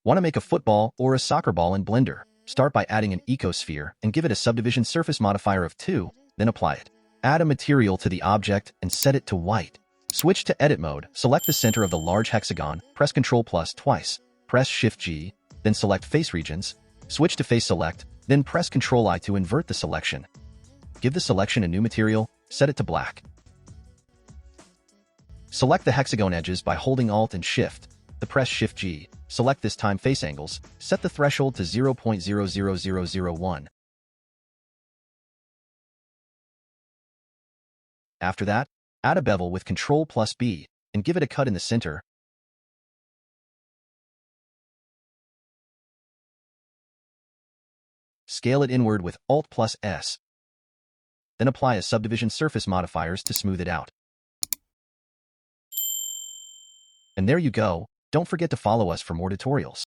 Want to make a football or a soccer ball in Blender? Start by adding an ecosphere and give it a subdivision surface modifier of 2, then apply it. Add a material to the object and set it to white. Switch to edit mode, select the center of the large hexagon, press Ctrl+ twice, press Shift-G, then select face regions, switch to face select, then press Ctrl-I to invert the selection. Give the selection a new material, set it to black. Select the hexagon edges by holding Alt and Shift, then press Shift-G, select this time face angles, set the threshold to 0.00001. After that, add a bevel with Ctrl+B, and give it a cut in the center. Scale it inward with Alt+S. Then apply a subdivision surface modifiers to smooth it out. And there you go. Don't forget to follow us for more tutorials.